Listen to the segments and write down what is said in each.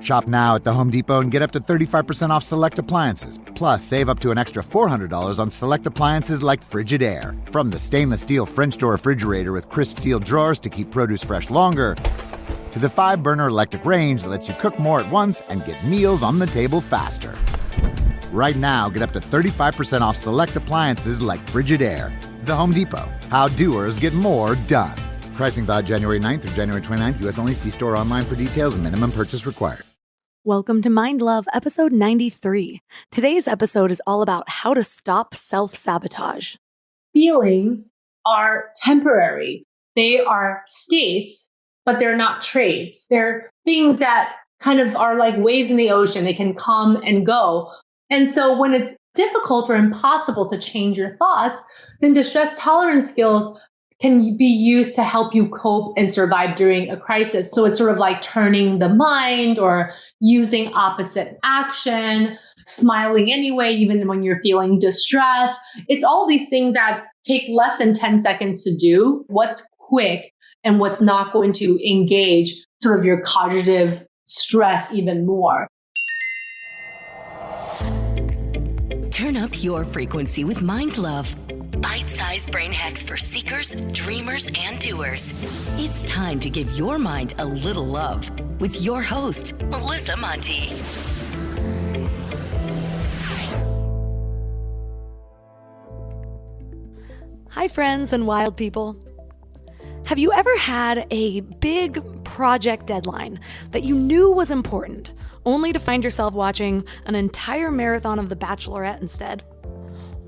Shop now at the Home Depot and get up to 35% off select appliances. Plus, save up to an extra $400 on select appliances like Frigidaire. From the stainless steel French door refrigerator with crisp steel drawers to keep produce fresh longer, to the 5-burner electric range that lets you cook more at once and get meals on the table faster. Right now, get up to 35% off select appliances like Frigidaire. The Home Depot. How doers get more done. Pricing valid January 9th through January 29th. U.S. only. See store online for details and minimum purchase required. Welcome to Mind Love, episode 93. Today's episode is all about how to stop self-sabotage. Feelings are temporary. They are states, but they're not traits. They're things that kind of are like waves in the ocean. They can come and go. And so when it's difficult or impossible to change your thoughts, then distress tolerance skills can be used to help you cope and survive during a crisis. So it's sort of like turning the mind or using opposite action, smiling anyway, even when you're feeling distress. It's all these things that take less than 10 seconds to do. What's quick and what's not going to engage sort of your cognitive stress even more. Turn up your frequency with Mind Love. Bite-sized brain hacks for seekers, dreamers, and doers. It's time to give your mind a little love with your host, Melissa Monti. Hi, friends and wild people. Have you ever had a big project deadline that you knew was important, only to find yourself watching an entire marathon of The Bachelorette instead?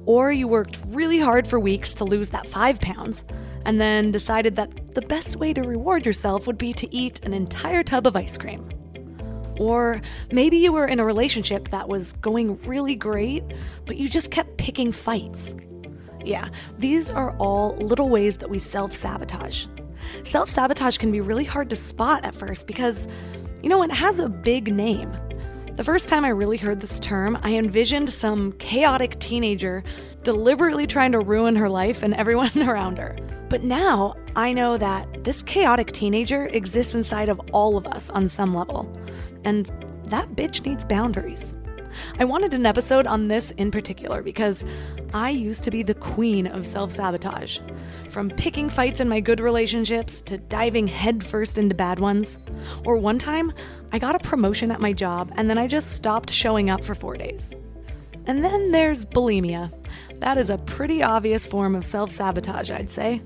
Or you worked really hard for weeks to lose that 5 pounds, and then decided that the best way to reward yourself would be to eat an entire tub of ice cream. Or maybe you were in a relationship that was going really great, but you just kept picking fights. Yeah, these are all little ways that we self-sabotage. Self-sabotage can be really hard to spot at first because, it has a big name. The first time I really heard this term, I envisioned some chaotic teenager deliberately trying to ruin her life and everyone around her. But now I know that this chaotic teenager exists inside of all of us on some level. And that bitch needs boundaries. I wanted an episode on this in particular because I used to be the queen of self-sabotage. From picking fights in my good relationships to diving headfirst into bad ones. Or one time, I got a promotion at my job and then I just stopped showing up for 4 days. And then there's bulimia. That is a pretty obvious form of self-sabotage, I'd say.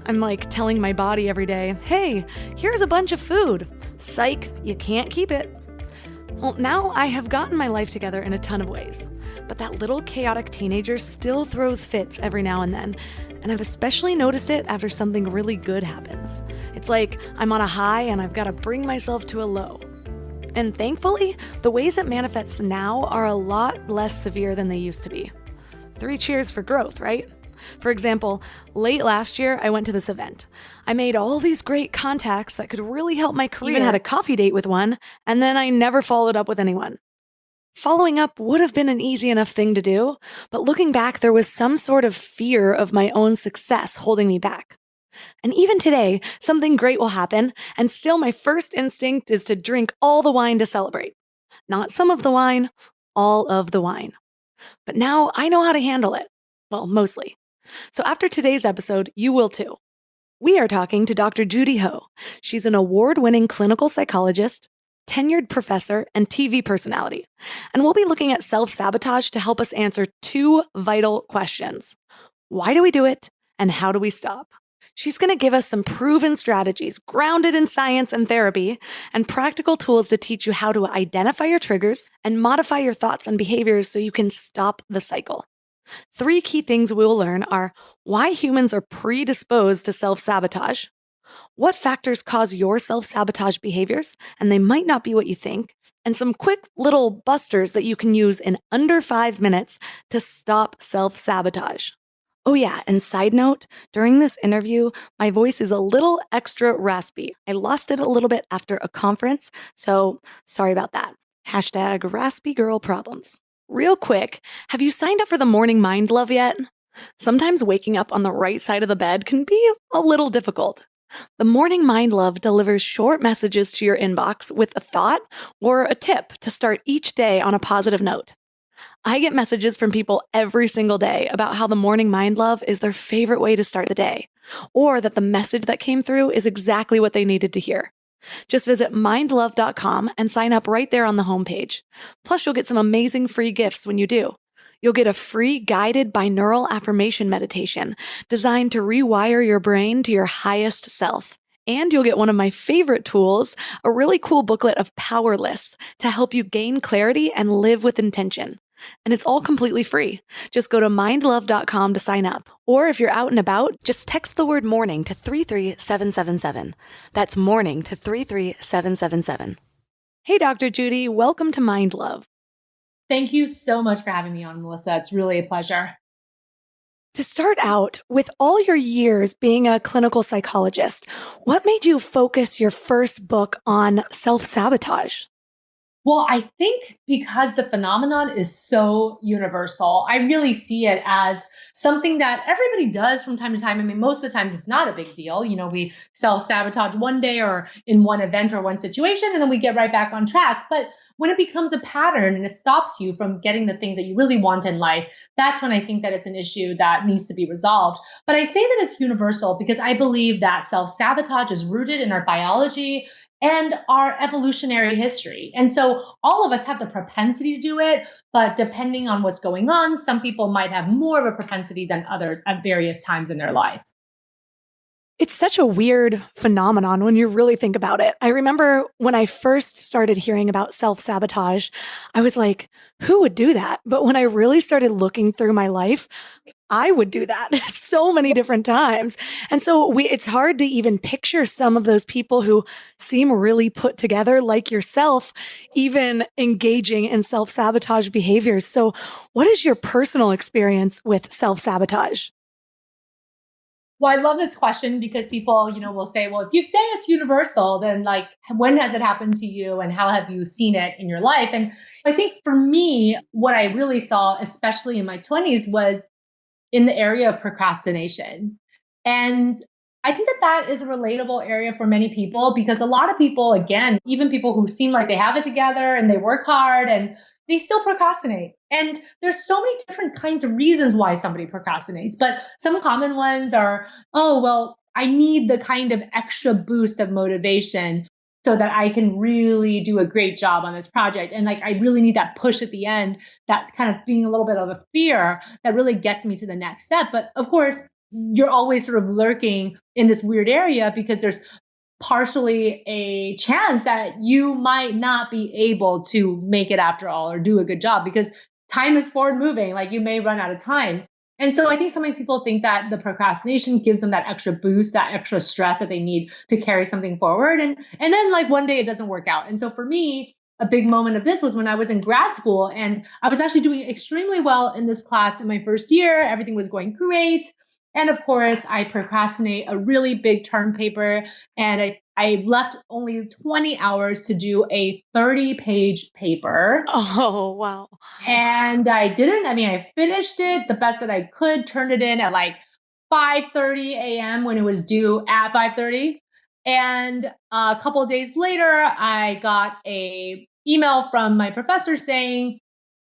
I'm like telling my body every day, hey, here's a bunch of food. Psych, you can't keep it. Well, now I have gotten my life together in a ton of ways, but that little chaotic teenager still throws fits every now and then, and I've especially noticed it after something really good happens. It's like I'm on a high and I've got to bring myself to a low. And thankfully, the ways it manifests now are a lot less severe than they used to be. 3 cheers for growth, right? For example, late last year, I went to this event. I made all these great contacts that could really help my career. Even had a coffee date with one, and then I never followed up with anyone. Following up would have been an easy enough thing to do, but looking back, there was some sort of fear of my own success holding me back. And even today, something great will happen, and still my first instinct is to drink all the wine to celebrate. Not some of the wine, all of the wine. But now I know how to handle it. Well, mostly. So after today's episode, you will too. We are talking to Dr. Judy Ho. She's an award-winning clinical psychologist, tenured professor, and TV personality. And we'll be looking at self-sabotage to help us answer 2 vital questions. Why do we do it? And how do we stop? She's going to give us some proven strategies grounded in science and therapy and practical tools to teach you how to identify your triggers and modify your thoughts and behaviors so you can stop the cycle. 3 key things we will learn are why humans are predisposed to self-sabotage, what factors cause your self-sabotage behaviors, and they might not be what you think, and some quick little busters that you can use in under 5 minutes to stop self-sabotage. Oh yeah, and side note, during this interview, my voice is a little extra raspy. I lost it a little bit after a conference, so sorry about that. #raspygirlproblems. Real quick, have you signed up for the Morning Mind Love yet? Sometimes waking up on the right side of the bed can be a little difficult. The Morning Mind Love delivers short messages to your inbox with a thought or a tip to start each day on a positive note. I get messages from people every single day about how the Morning Mind Love is their favorite way to start the day, or that the message that came through is exactly what they needed to hear. Just visit mindlove.com and sign up right there on the homepage. Plus, you'll get some amazing free gifts when you do. You'll get a free guided binaural affirmation meditation designed to rewire your brain to your highest self. And you'll get one of my favorite tools, a really cool booklet of power lists to help you gain clarity and live with intention. And it's all completely free. Just go to mindlove.com to sign up. Or if you're out and about, just text the word morning to 33777. That's morning to 33777. Hey, Dr. Judy, welcome to Mind Love. Thank you so much for having me on, Melissa. It's really a pleasure. To start out, with all your years being a clinical psychologist, what made you focus your first book on self-sabotage? Well, I think because the phenomenon is so universal, I really see it as something that everybody does from time to time. I mean, most of the times it's not a big deal. You know, we self-sabotage one day or in one event or one situation, and then we get right back on track. But when it becomes a pattern and it stops you from getting the things that you really want in life, that's when I think that it's an issue that needs to be resolved. But I say that it's universal because I believe that self-sabotage is rooted in our biology and our evolutionary history. And so all of us have the propensity to do it, but depending on what's going on, some people might have more of a propensity than others at various times in their life. It's such a weird phenomenon when you really think about it. I remember when I first started hearing about self-sabotage, I was like, who would do that? But when I really started looking through my life, I would do that so many different times. And so it's hard to even picture some of those people who seem really put together like yourself, even engaging in self-sabotage behaviors. So what is your personal experience with self-sabotage? Well, I love this question because people, will say, well, if you say it's universal, then like, when has it happened to you and how have you seen it in your life? And I think for me, what I really saw, especially in my 20s, was in the area of procrastination. And I think that that is a relatable area for many people because a lot of people, again, even people who seem like they have it together and they work hard and they still procrastinate. And there's so many different kinds of reasons why somebody procrastinates. But some common ones are, oh, well, I need the kind of extra boost of motivation so that I can really do a great job on this project. And like, I really need that push at the end, that kind of being a little bit of a fear that really gets me to the next step. But of course, you're always sort of lurking in this weird area because there's partially a chance that you might not be able to make it after all or do a good job because time is forward moving. Like you may run out of time. And so I think so many people think that the procrastination gives them that extra boost, that extra stress that they need to carry something forward. And then like one day it doesn't work out. And so for me, a big moment of this was when I was in grad school and I was actually doing extremely well in this class in my first year. Everything was going great. And of course, I procrastinate a really big term paper and I left only 20 hours to do a 30-page paper. Oh, wow. And I didn't. I mean, I finished it the best that I could, turned it in at like 5:30 a.m. when it was due at 5:30. And a couple of days later, I got a email from my professor saying,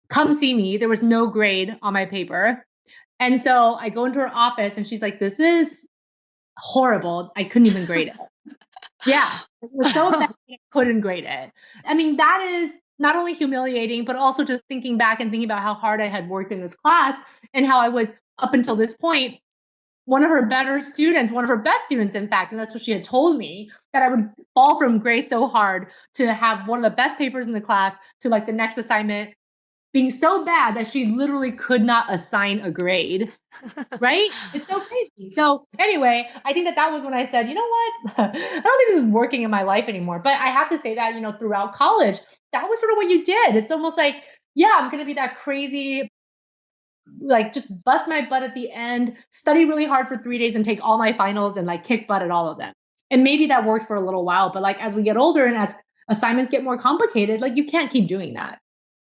come see me. There was no grade on my paper. And so I go into her office and she's like, this is horrible. I couldn't even grade it. Yeah, it was so bad I couldn't grade it. I mean, that is not only humiliating, but also just thinking back and thinking about how hard I had worked in this class and how I was up until this point, one of her better students, one of her best students, in fact, and that's what she had told me, that I would fall from grace so hard to have one of the best papers in the class to like the next assignment being so bad that she literally could not assign a grade, right? It's so crazy. So anyway, I think that was when I said, you know what? I don't think this is working in my life anymore. But I have to say that, throughout college, that was sort of what you did. It's almost like, yeah, I'm going to be that crazy, like just bust my butt at the end, study really hard for 3 days and take all my finals and like kick butt at all of them. And maybe that worked for a little while, but like as we get older and as assignments get more complicated, like you can't keep doing that.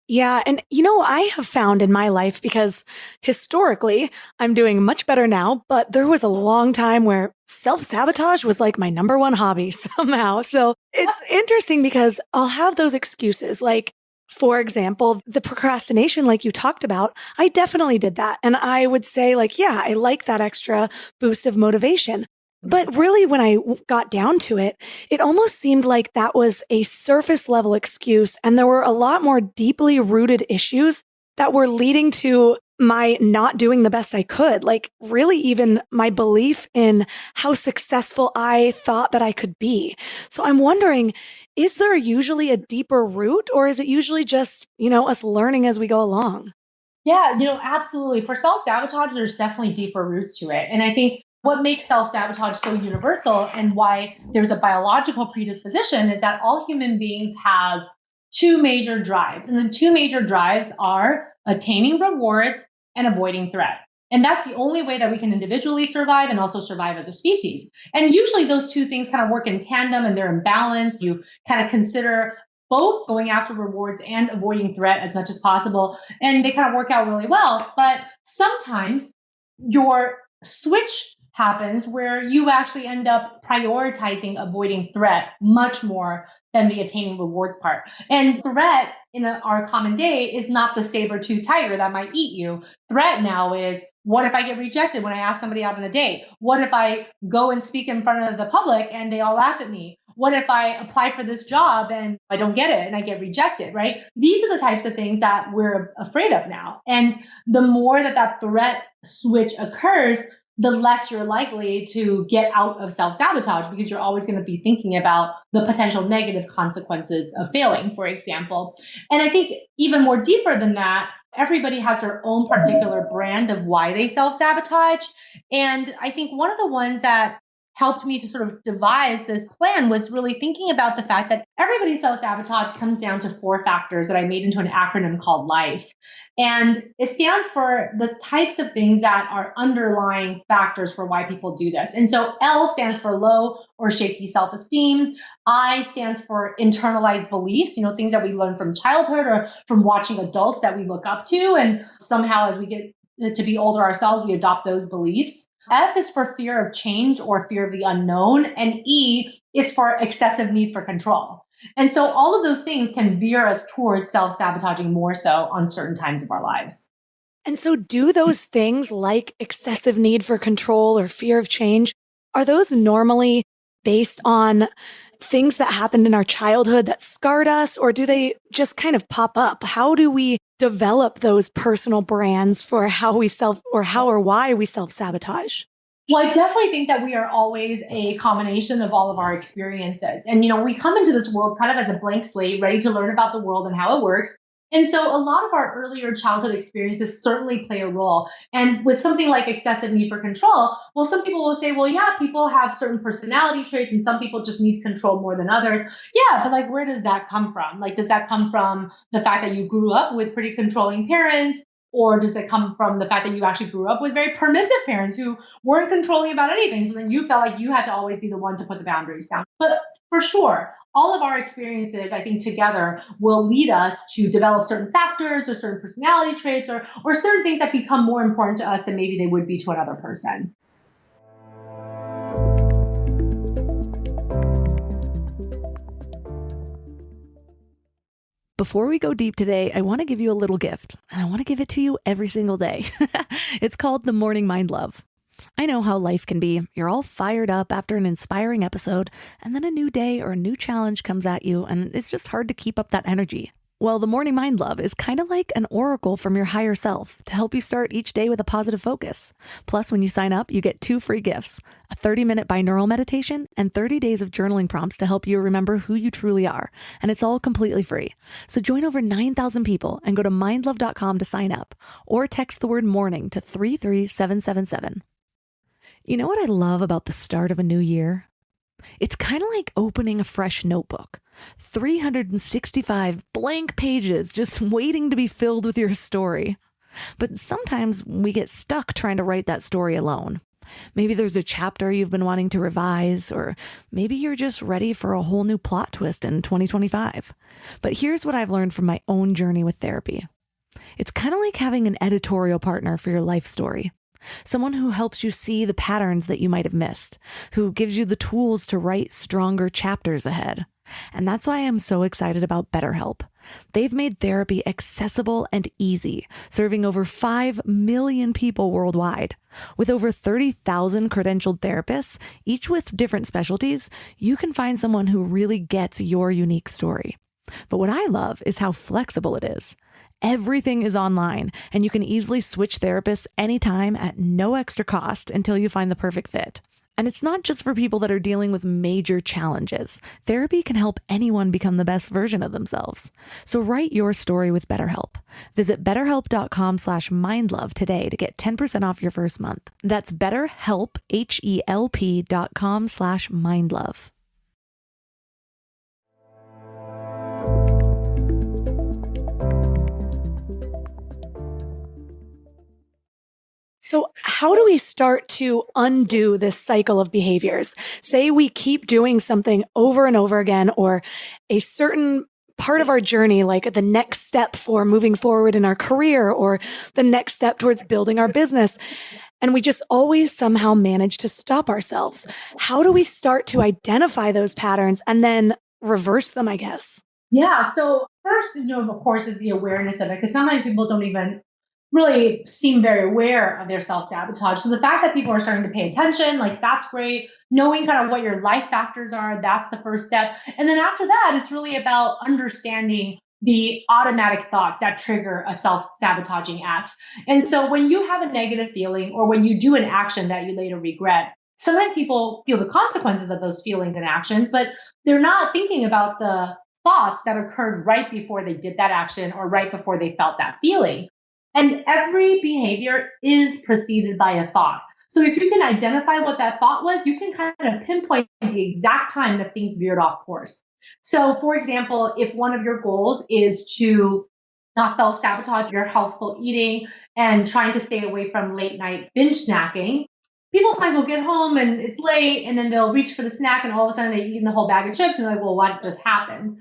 Yeah. And, I have found in my life, because historically I'm doing much better now, but there was a long time where self-sabotage was like my number one hobby somehow. So it's interesting because I'll have those excuses. Like, for example, the procrastination, like you talked about, I definitely did that. And I would say like, yeah, I like that extra boost of motivation. But really, when I got down to it, it almost seemed like that was a surface level excuse. And there were a lot more deeply rooted issues that were leading to my not doing the best I could. Like really even my belief in how successful I thought that I could be. So I'm wondering, is there usually a deeper root, or is it usually just, us learning as we go along? Yeah, absolutely. For self-sabotage, there's definitely deeper roots to it. And I think what makes self-sabotage so universal and why there's a biological predisposition is that all human beings have two major drives. And the two major drives are attaining rewards and avoiding threat. And that's the only way that we can individually survive and also survive as a species. And usually those two things kind of work in tandem and they're in balance. You kind of consider both going after rewards and avoiding threat as much as possible. And they kind of work out really well. But sometimes your switch happens where you actually end up prioritizing avoiding threat much more than the attaining rewards part. And threat in our common day is not the saber-toothed tiger that might eat you. Threat now is, what if I get rejected when I ask somebody out on a date? What if I go and speak in front of the public and they all laugh at me? What if I apply for this job and I don't get it and I get rejected, right? These are the types of things that we're afraid of now. And the more that threat switch occurs, the less you're likely to get out of self-sabotage because you're always going to be thinking about the potential negative consequences of failing, for example. And I think even more deeper than that, everybody has their own particular brand of why they self-sabotage. And I think one of the ones that helped me to sort of devise this plan was really thinking about the fact that everybody's self-sabotage comes down to 4 factors that I made into an acronym called LIFE. And it stands for the types of things that are underlying factors for why people do this. And so L stands for low or shaky self-esteem. I stands for internalized beliefs, things that we learn from childhood or from watching adults that we look up to. And somehow as we get to be older ourselves, we adopt those beliefs. F is for fear of change or fear of the unknown. And E is for excessive need for control. And so all of those things can veer us towards self-sabotaging more so on certain times of our lives. And so do those things like excessive need for control or fear of change, are those normally based on things that happened in our childhood that scarred us, or do they just kind of pop up? How do we develop those personal brands for how or why we self-sabotage? Well, I definitely think that we are always a combination of all of our experiences. And, we come into this world kind of as a blank slate, ready to learn about the world and how it works. And so a lot of our earlier childhood experiences certainly play a role. And with something like excessive need for control, well, some people will say, well, yeah, people have certain personality traits and some people just need control more than others. Yeah, but like, where does that come from? Like, does that come from the fact that you grew up with pretty controlling parents? Or does it come from the fact that you actually grew up with very permissive parents who weren't controlling about anything? So then you felt like you had to always be the one to put the boundaries down. But for sure, all of our experiences, I think, together will lead us to develop certain factors or certain personality traits or certain things that become more important to us than maybe they would be to another person. Before we go deep today, I want to give you a little gift, and I want to give it to you every single day. It's called the Morning Mind Love. I know how life can be. You're all fired up after an inspiring episode, and then a new day or a new challenge comes at you, and it's just hard to keep up that energy. Well, the Morning Mind Love is kind of like an oracle from your higher self to help you start each day with a positive focus. Plus, when you sign up, you get 2 free gifts, a 30-minute binaural meditation and 30 days of journaling prompts to help you remember who you truly are. And it's all completely free. So join over 9,000 people and go to mindlove.com to sign up or text the word morning to 33777. You know what I love about the start of a new year? It's kind of like opening a fresh notebook. 365 blank pages just waiting to be filled with your story. But sometimes we get stuck trying to write that story alone. Maybe there's a chapter you've been wanting to revise, or maybe you're just ready for a whole new plot twist in 2025. But here's what I've learned from my own journey with therapy. It's kind of like having an editorial partner for your life story. someone who helps you see the patterns that you might have missed, who gives you the tools to write stronger chapters ahead. And that's why I'm so excited about BetterHelp. They've made therapy accessible and easy, serving over 5 million people worldwide. With over 30,000 credentialed therapists, each with different specialties, you can find someone who really gets your unique story. But what I love is how flexible it is. Everything is online, and you can easily switch therapists anytime at no extra cost until you find the perfect fit. And it's not just for people that are dealing with major challenges. Therapy can help anyone become the best version of themselves. So write your story with BetterHelp. Visit betterhelp.com/mindlove today to get 10% off your first month. That's BetterHelp, HELP.com/mindlove. So how do we start to undo this cycle of behaviors? Say we keep doing something over and over again, or a certain part of our journey, like the next step for moving forward in our career or the next step towards building our business. And we just always somehow manage to stop ourselves. How do we start to identify those patterns and then reverse them, I guess? Yeah. So first, of course, is the awareness of it, because sometimes people don't even really seem very aware of their self-sabotage. So the fact that people are starting to pay attention, like, that's great. Knowing kind of what your life factors are, that's the first step. And then after that, it's really about understanding the automatic thoughts that trigger a self-sabotaging act. And so when you have a negative feeling, or when you do an action that you later regret, sometimes people feel the consequences of those feelings and actions, but they're not thinking about the thoughts that occurred right before they did that action or right before they felt that feeling. And every behavior is preceded by a thought. So if you can identify what that thought was, you can kind of pinpoint the exact time that things veered off course. So for example, if one of your goals is to not self-sabotage your healthful eating and trying to stay away from late night binge snacking, people sometimes will get home and it's late, and then they'll reach for the snack, and all of a sudden they've eaten the whole bag of chips, and they're like, well, what just happened?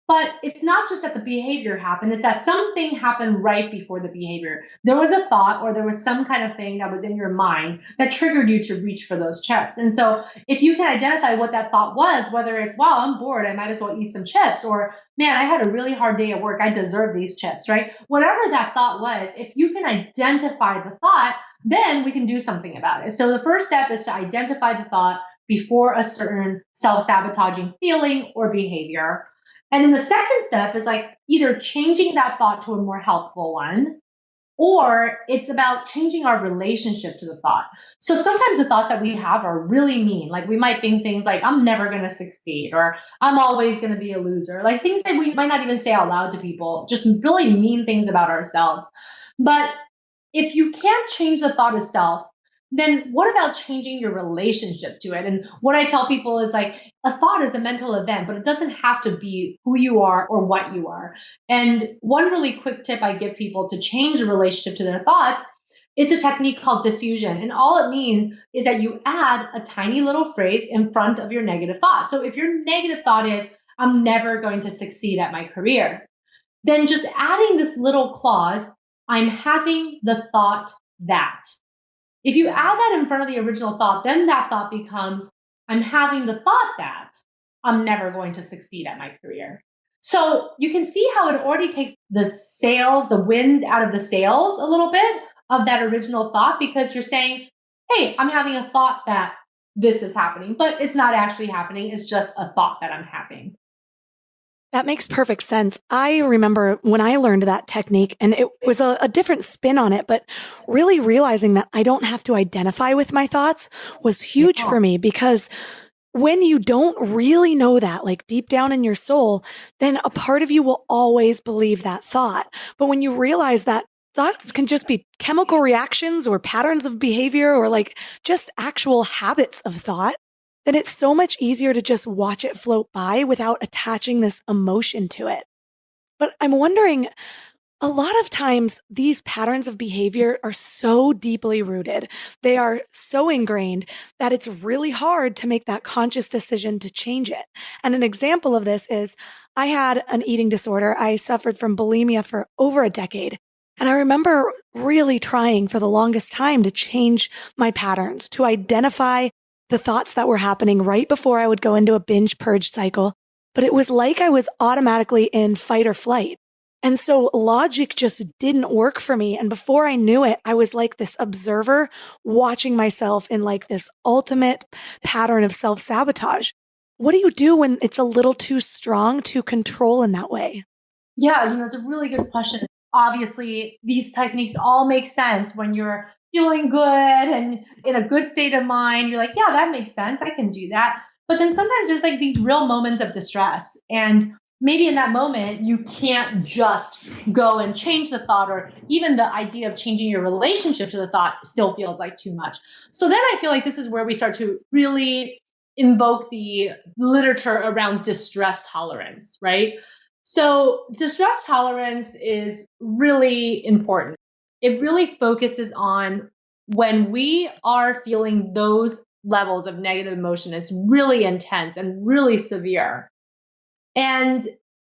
But it's not just that the behavior happened, it's that something happened right before the behavior. There was a thought, or there was some kind of thing that was in your mind that triggered you to reach for those chips. And so if you can identify what that thought was, whether it's, wow, I'm bored, I might as well eat some chips, or man, I had a really hard day at work, I deserve these chips, right? Whatever that thought was, if you can identify the thought, then we can do something about it. So the first step is to identify the thought before a certain self-sabotaging feeling or behavior. And then the second step is like either changing that thought to a more helpful one, or it's about changing our relationship to the thought. So sometimes the thoughts that we have are really mean. Like we might think things like, I'm never going to succeed, or I'm always going to be a loser. Like things that we might not even say out loud to people, just really mean things about ourselves. But if you can't change the thought itself, then what about changing your relationship to it? And what I tell people is like, a thought is a mental event, but it doesn't have to be who you are or what you are. And one really quick tip I give people to change the relationship to their thoughts is a technique called diffusion. And all it means is that you add a tiny little phrase in front of your negative thought. So if your negative thought is, I'm never going to succeed at my career, then just adding this little clause, I'm having the thought that. If you add that in front of the original thought, then that thought becomes, I'm having the thought that I'm never going to succeed at my career. So you can see how it already takes the wind out of the sails a little bit of that original thought, because you're saying, hey, I'm having a thought that this is happening, but it's not actually happening. It's just a thought that I'm having. That makes perfect sense. I remember when I learned that technique, and it was a different spin on it, but really realizing that I don't have to identify with my thoughts was huge for me, because when you don't really know that, like deep down in your soul, then a part of you will always believe that thought. But when you realize that thoughts can just be chemical reactions or patterns of behavior, or like just actual habits of thought, then it's so much easier to just watch it float by without attaching this emotion to it. But I'm wondering, a lot of times these patterns of behavior are so deeply rooted. They are so ingrained that it's really hard to make that conscious decision to change it. And an example of this is I had an eating disorder. I suffered from bulimia for over a decade. And I remember really trying for the longest time to change my patterns, to identify the thoughts that were happening right before I would go into a binge purge cycle. But it was like I was automatically in fight or flight. And so logic just didn't work for me. And before I knew it, I was like this observer watching myself in like this ultimate pattern of self-sabotage. What do you do when it's a little too strong to control in that way? Yeah, it's a really good question. Obviously, these techniques all make sense when you're feeling good and in a good state of mind. You're like, yeah, that makes sense. I can do that. But then sometimes there's like these real moments of distress. And maybe in that moment, you can't just go and change the thought, or even the idea of changing your relationship to the thought still feels like too much. So then I feel like this is where we start to really invoke the literature around distress tolerance, right? So distress tolerance is really important. It really focuses on when we are feeling those levels of negative emotion. It's really intense and really severe. And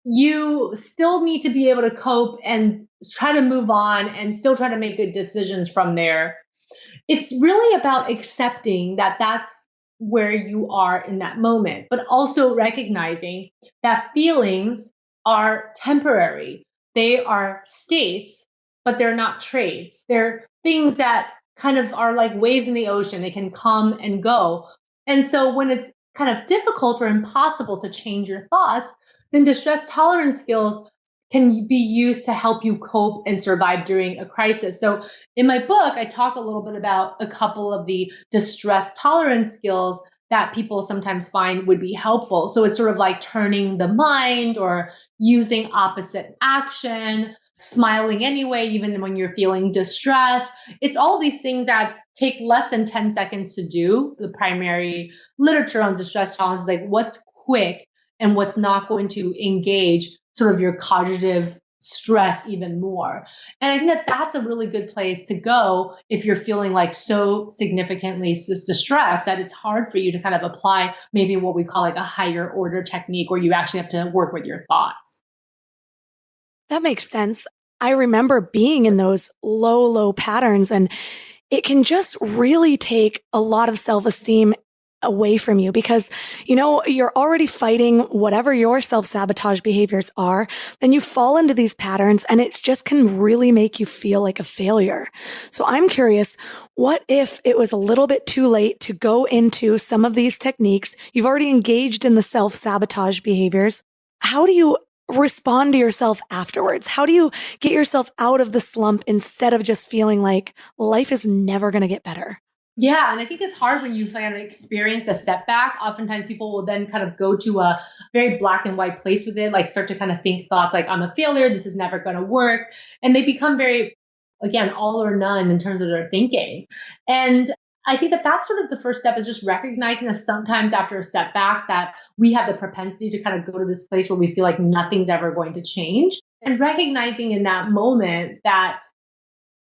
you still need to be able to cope and try to move on and still try to make good decisions from there. It's really about accepting that that's where you are in that moment, but also recognizing that feelings are temporary. They are states, but they're not traits. They're things that kind of are like waves in the ocean. They can come and go. And so when it's kind of difficult or impossible to change your thoughts, then distress tolerance skills can be used to help you cope and survive during a crisis. So in my book, I talk a little bit about a couple of the distress tolerance skills that people sometimes find would be helpful. So it's sort of like turning the mind or using opposite action, smiling anyway, even when you're feeling distress. It's all these things that take less than 10 seconds to do. The primary literature on distress tolerance is like what's quick and what's not going to engage sort of your cognitive stress even more. And I think that that's a really good place to go if you're feeling like so significantly distressed that it's hard for you to kind of apply maybe what we call like a higher order technique where you actually have to work with your thoughts. That makes sense. I remember being in those low patterns, and it can just really take a lot of self-esteem away from you because, you're already fighting whatever your self-sabotage behaviors are. Then you fall into these patterns and it just can really make you feel like a failure. So I'm curious, what if it was a little bit too late to go into some of these techniques? You've already engaged in the self-sabotage behaviors. How do you respond to yourself afterwards? How do you get yourself out of the slump instead of just feeling like life is never going to get better? Yeah, and I think it's hard when you kind of experience a setback. Oftentimes people will then kind of go to a very black and white place with it, like start to kind of think thoughts like, I'm a failure, this is never going to work. And they become very, again, all or none in terms of their thinking. And I think that that's sort of the first step is just recognizing that sometimes after a setback that we have the propensity to kind of go to this place where we feel like nothing's ever going to change. And recognizing in that moment that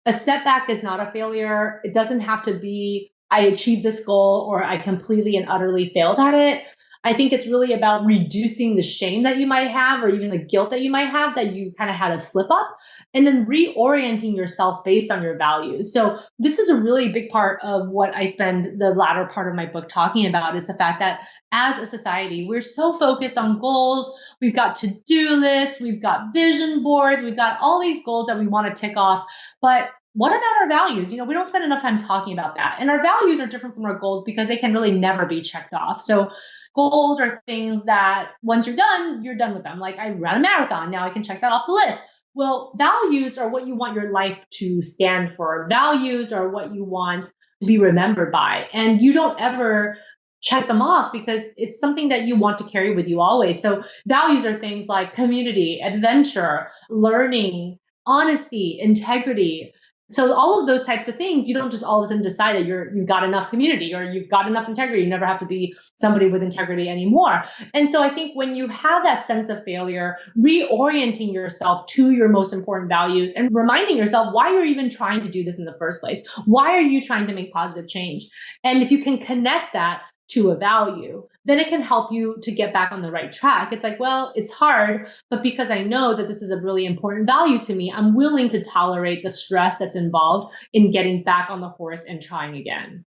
a setback is not a failure. It doesn't have to be, I achieved this goal or I completely and utterly failed at it. I think it's really about reducing the shame that you might have or even the guilt that you might have that you kind of had a slip up and then reorienting yourself based on your values. So this is a really big part of what I spend the latter part of my book talking about is the fact that as a society, we're so focused on goals. We've got to-do lists, we've got vision boards, we've got all these goals that we want to tick off. But what about our values? We don't spend enough time talking about that. And our values are different from our goals because they can really never be checked off. So goals are things that once you're done with them. Like I ran a marathon. Now I can check that off the list. Well, values are what you want your life to stand for. Values are what you want to be remembered by. And you don't ever check them off because it's something that you want to carry with you always. So values are things like community, adventure, learning, honesty, integrity. So all of those types of things, you don't just all of a sudden decide that you've got enough community or you've got enough integrity. You never have to be somebody with integrity anymore. And so I think when you have that sense of failure, reorienting yourself to your most important values and reminding yourself why you're even trying to do this in the first place. Why are you trying to make positive change? And if you can connect that to a value, then it can help you to get back on the right track. It's like, well, it's hard, but because I know that this is a really important value to me, I'm willing to tolerate the stress that's involved in getting back on the horse and trying again.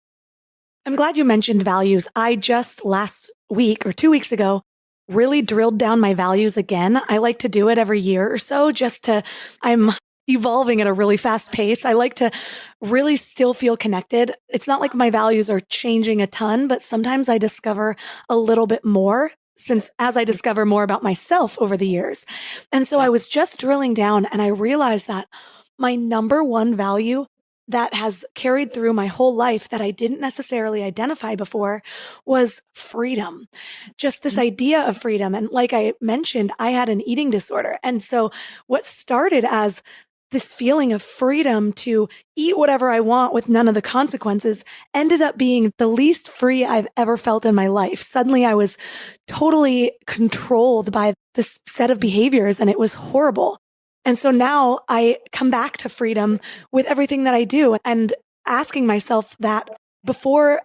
I'm glad you mentioned values. I just last week or 2 weeks ago really drilled down my values again. I like to do it every year or so I'm evolving at a really fast pace. I like to really still feel connected. It's not like my values are changing a ton, but sometimes I discover a little bit more as I discover more about myself over the years. And so I was just drilling down and I realized that my number one value that has carried through my whole life that I didn't necessarily identify before was freedom. Just this idea of freedom. And like I mentioned, I had an eating disorder. And so what started as this feeling of freedom to eat whatever I want with none of the consequences ended up being the least free I've ever felt in my life. Suddenly I was totally controlled by this set of behaviors and it was horrible. And so now I come back to freedom with everything that I do and asking myself that before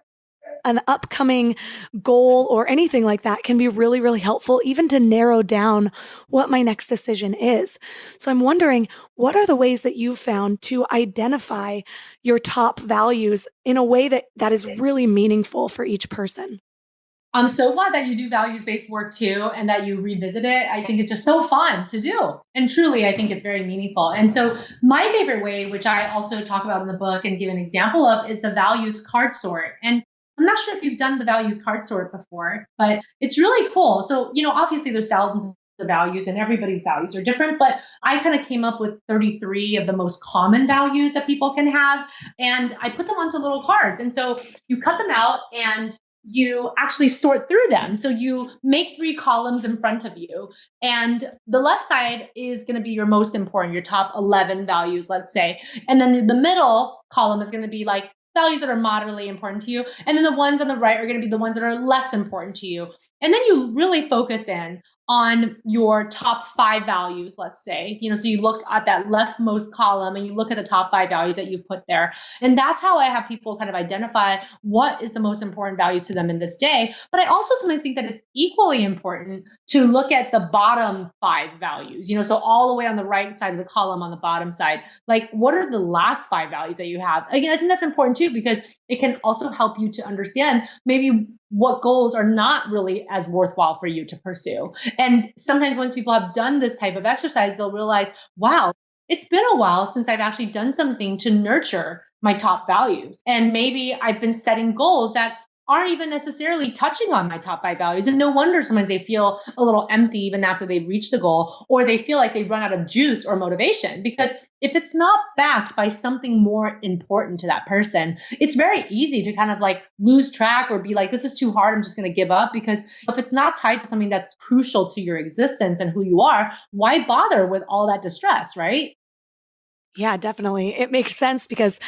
an upcoming goal or anything like that can be really, really helpful, even to narrow down what my next decision is. So I'm wondering, what are the ways that you've found to identify your top values in a way that is really meaningful for each person? I'm so glad that you do values-based work too, and that you revisit it. I think it's just so fun to do. And truly, I think it's very meaningful. And so my favorite way, which I also talk about in the book and give an example of, is the values card sort. And I'm not sure if you've done the values card sort before, but it's really cool. So, obviously there's thousands of values and everybody's values are different, but I kind of came up with 33 of the most common values that people can have. And I put them onto little cards. And so you cut them out and you actually sort through them. So you make 3 columns in front of you. And the left side is going to be your most important, your top 11 values, let's say. And then the middle column is going to be like values that are moderately important to you. And then the ones on the right are going to be the ones that are less important to you. And then you really focus in on your top 5 values, let's say, so you look at that leftmost column and you look at the top 5 values that you put there. And that's how I have people kind of identify what is the most important values to them in this day. But I also sometimes think that it's equally important to look at the bottom 5 values, so all the way on the right side of the column on the bottom side, like what are the last 5 values that you have? Again, I think that's important too, because it can also help you to understand maybe what goals are not really as worthwhile for you to pursue. And sometimes once people have done this type of exercise, they'll realize, wow, it's been a while since I've actually done something to nurture my top values. And maybe I've been setting goals that aren't even necessarily touching on my top 5 values. And no wonder sometimes they feel a little empty even after they've reached the goal, or they feel like they run out of juice or motivation. Because if it's not backed by something more important to that person, it's very easy to kind of like lose track or be like, this is too hard, I'm just going to give up. Because if it's not tied to something that's crucial to your existence and who you are, why bother with all that distress, right? Yeah, definitely. It makes sense because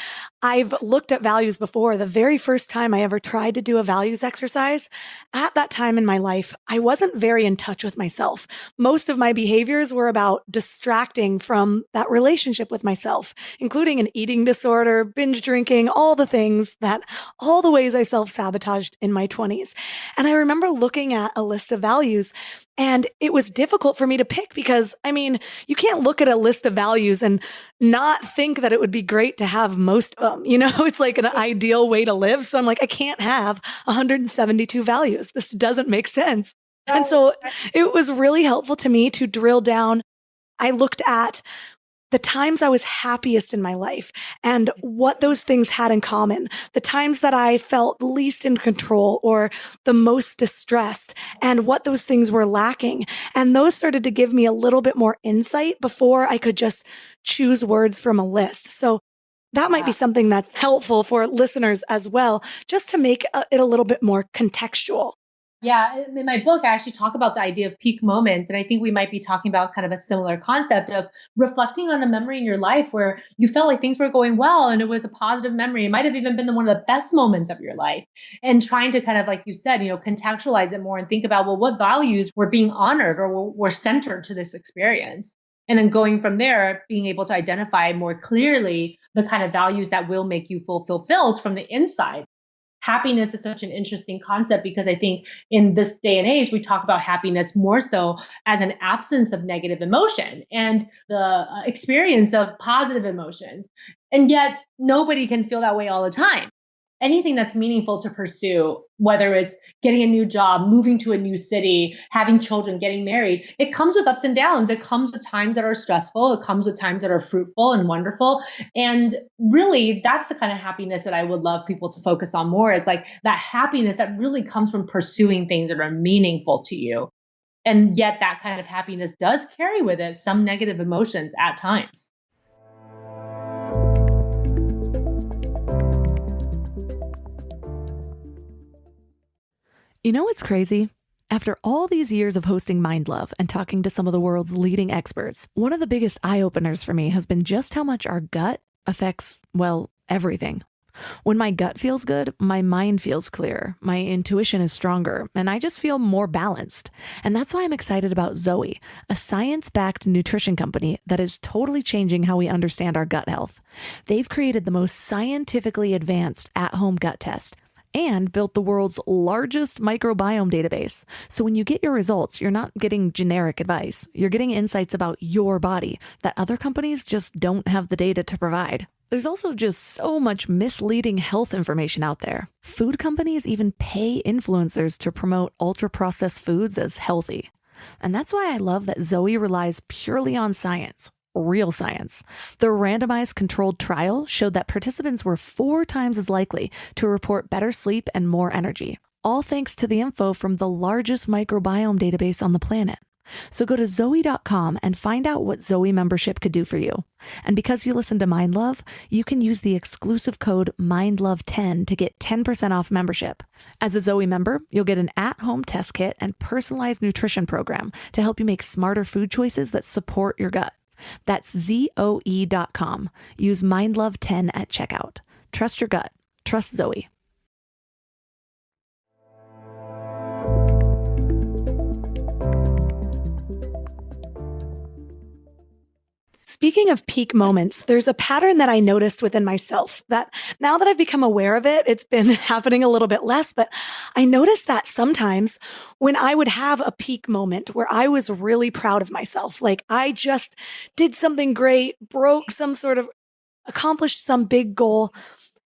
I've looked at values before. The very first time I ever tried to do a values exercise, at that time in my life, I wasn't very in touch with myself. Most of my behaviors were about distracting from that relationship with myself, including an eating disorder, binge drinking, all the ways I self-sabotaged in my 20s. And I remember looking at a list of values and it was difficult for me to pick because, you can't look at a list of values and not think that it would be great to have most of them. It's like an ideal way to live. So I'm like, I can't have 172 values. This doesn't make sense. And so it was really helpful to me to drill down. I looked at the times I was happiest in my life and what those things had in common, the times that I felt least in control or the most distressed and what those things were lacking. And those started to give me a little bit more insight before I could just choose words from a list. So that might be something that's helpful for listeners as well, just to make it a little bit more contextual. Yeah, in my book, I actually talk about the idea of peak moments. And I think we might be talking about kind of a similar concept of reflecting on a memory in your life where you felt like things were going well and it was a positive memory. It might have even been one of the best moments of your life. And trying to kind of, like you said, contextualize it more and think about, well, what values were being honored or were centered to this experience? And then going from there, being able to identify more clearly the kind of values that will make you feel fulfilled from the inside. happiness is such an interesting concept because I think in this day and age, we talk about happiness more so as an absence of negative emotion and the experience of positive emotions. And yet nobody can feel that way all the time. Anything that's meaningful to pursue, whether it's getting a new job, moving to a new city, having children, getting married, it comes with ups and downs. It comes with times that are stressful. It comes with times that are fruitful and wonderful. And really, that's the kind of happiness that I would love people to focus on more, is like that happiness that really comes from pursuing things that are meaningful to you. And yet that kind of happiness does carry with it some negative emotions at times. You know what's crazy? After all these years of hosting Mind Love and talking to some of the world's leading experts, one of the biggest eye-openers for me has been just how much our gut affects, well, everything. When my gut feels good, my mind feels clearer, my intuition is stronger, and I just feel more balanced. And that's why I'm excited about Zoe, a science-backed nutrition company that is totally changing how we understand our gut health. They've created the most scientifically advanced at-home gut test and built the world's largest microbiome database. So when you get your results, you're not getting generic advice. You're getting insights about your body that other companies just don't have the data to provide. There's also just so much misleading health information out there. Food companies even pay influencers to promote ultra-processed foods as healthy. And that's why I love that Zoe relies purely on science. Real science. The randomized controlled trial showed that participants were 4 times as likely to report better sleep and more energy, all thanks to the info from the largest microbiome database on the planet. So go to Zoe.com and find out what Zoe membership could do for you. And because you listen to Mind Love, you can use the exclusive code MINDLOVE10 to get 10% off membership. As a Zoe member, you'll get an at-home test kit and personalized nutrition program to help you make smarter food choices that support your gut. That's Zoe.com. Use MindLove10 at checkout. Trust your gut. Trust Zoe. Speaking of peak moments, there's a pattern that I noticed within myself that now that I've become aware of it, it's been happening a little bit less, but I noticed that sometimes when I would have a peak moment where I was really proud of myself, like I just did something great, accomplished some big goal,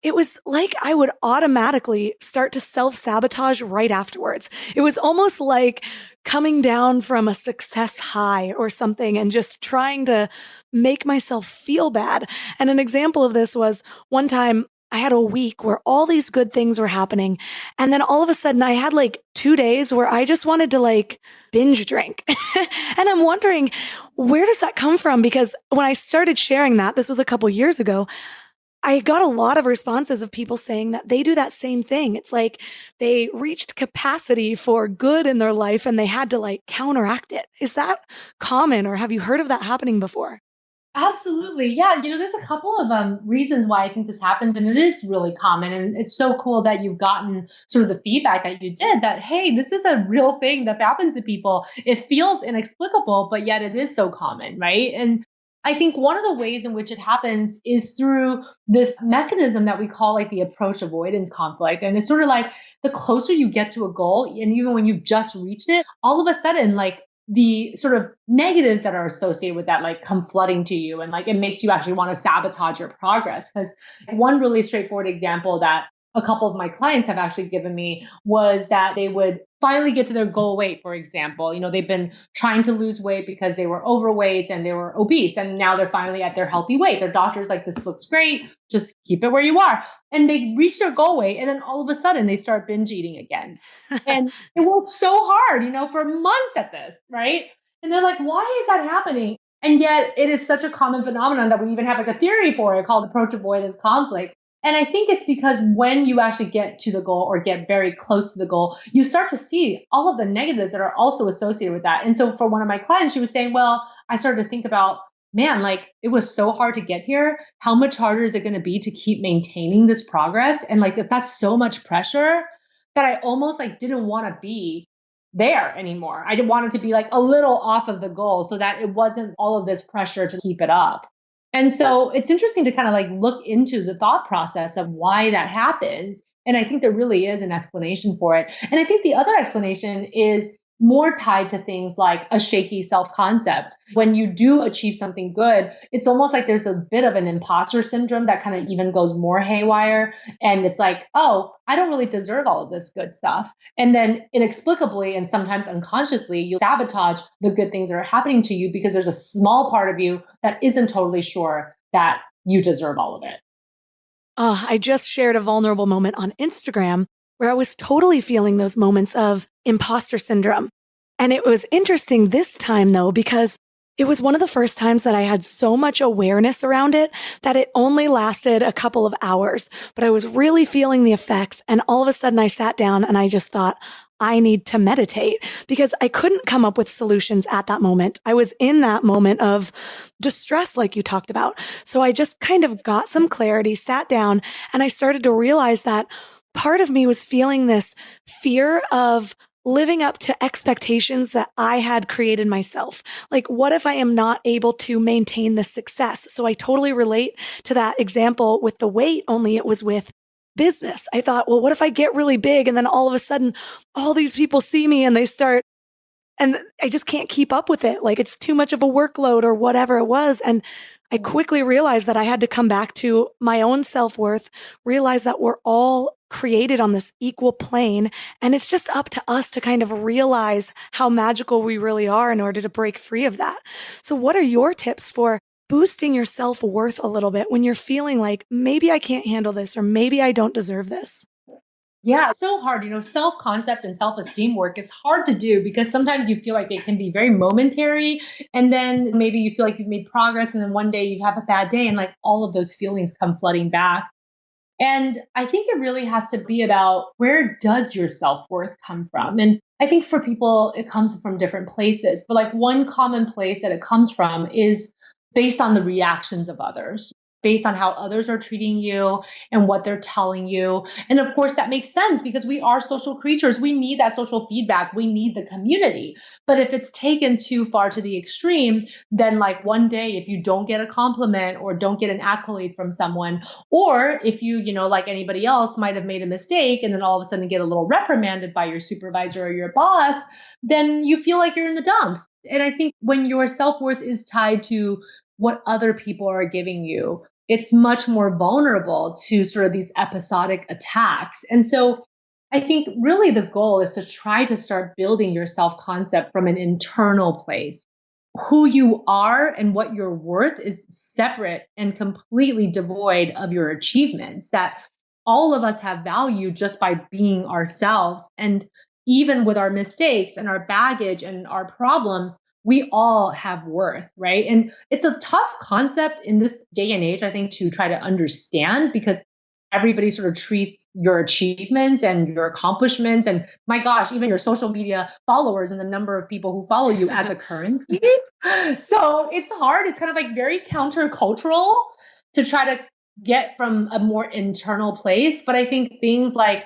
it was like I would automatically start to self-sabotage right afterwards. It was almost like coming down from a success high or something and just trying to make myself feel bad. And an example of this was one time I had a week where all these good things were happening. And then all of a sudden I had like 2 days where I just wanted to like binge drink. And I'm wondering, where does that come from? Because when I started sharing that, this was a couple years ago, I got a lot of responses of people saying that they do that same thing. It's like they reached capacity for good in their life and they had to like counteract it. Is that common, or have you heard of that happening before? Absolutely. Yeah. There's a couple of reasons why I think this happens, and it is really common. And it's so cool that you've gotten sort of the feedback that you did that, hey, this is a real thing that happens to people. It feels inexplicable, but yet it is so common, right? And I think one of the ways in which it happens is through this mechanism that we call like the approach avoidance conflict. And it's sort of like the closer you get to a goal, and even when you've just reached it, all of a sudden, like the sort of negatives that are associated with that, like come flooding to you. And like, it makes you actually want to sabotage your progress. Because one really straightforward example that a couple of my clients have actually given me was that they would finally get to their goal weight, for example. They've been trying to lose weight because they were overweight and they were obese, and now they're finally at their healthy weight. Their doctor's like, this looks great, just keep it where you are. And they reach their goal weight, and then all of a sudden they start binge eating again. And it worked so hard, for months at this, right? And they're like, why is that happening? And yet it is such a common phenomenon that we even have like a theory for it called approach avoidance conflict. And I think it's because when you actually get to the goal or get very close to the goal, you start to see all of the negatives that are also associated with that. And so for one of my clients, she was saying, well, I started to think about, man, like it was so hard to get here. How much harder is it going to be to keep maintaining this progress? And like, that's so much pressure that I almost like didn't want to be there anymore. I wanted to be like a little off of the goal so that it wasn't all of this pressure to keep it up. And so it's interesting to kind of like look into the thought process of why that happens. And I think there really is an explanation for it. And I think the other explanation is more tied to things like a shaky self-concept. When you do achieve something good, it's almost like there's a bit of an imposter syndrome that kind of even goes more haywire. And it's like, oh, I don't really deserve all of this good stuff. And then inexplicably and sometimes unconsciously, you sabotage the good things that are happening to you because there's a small part of you that isn't totally sure that you deserve all of it. I just shared a vulnerable moment on Instagram where I was totally feeling those moments of imposter syndrome. And it was interesting this time though, because it was one of the first times that I had so much awareness around it that it only lasted a couple of hours, but I was really feeling the effects. And all of a sudden I sat down and I just thought, I need to meditate because I couldn't come up with solutions at that moment. I was in that moment of distress, like you talked about. So I just kind of got some clarity, sat down, and I started to realize that part of me was feeling this fear of living up to expectations that I had created myself. Like, what if I am not able to maintain this success? So I totally relate to that example with the weight, only it was with business. I thought, well, what if I get really big and then all of a sudden all these people see me and and I just can't keep up with it. Like it's too much of a workload or whatever it was. And I quickly realized that I had to come back to my own self-worth, realize that we're all created on this equal plane. And it's just up to us to kind of realize how magical we really are in order to break free of that. So what are your tips for boosting your self-worth a little bit when you're feeling like maybe I can't handle this or maybe I don't deserve this? Yeah, it's so hard. Self-concept and self-esteem work is hard to do because sometimes you feel like it can be very momentary. And then maybe you feel like you've made progress. And then one day you have a bad day and like all of those feelings come flooding back. And I think it really has to be about where does your self-worth come from? And I think for people, it comes from different places. But like one common place that it comes from is based on the reactions of others, based on how others are treating you and what they're telling you. And of course, that makes sense because we are social creatures. We need that social feedback. We need the community. But if it's taken too far to the extreme, then like one day, if you don't get a compliment or don't get an accolade from someone, or if you, like anybody else might have made a mistake and then all of a sudden get a little reprimanded by your supervisor or your boss, then you feel like you're in the dumps. And I think when your self-worth is tied to what other people are giving you, it's much more vulnerable to sort of these episodic attacks. And so I think really the goal is to try to start building your self-concept from an internal place. Who you are and what you're worth is separate and completely devoid of your achievements, that all of us have value just by being ourselves. And even with our mistakes and our baggage and our problems, we all have worth, right? And it's a tough concept in this day and age, I think, to try to understand because everybody sort of treats your achievements and your accomplishments and my gosh, even your social media followers and the number of people who follow you as a currency. So it's hard. It's kind of like very countercultural to try to get from a more internal place. But I think things like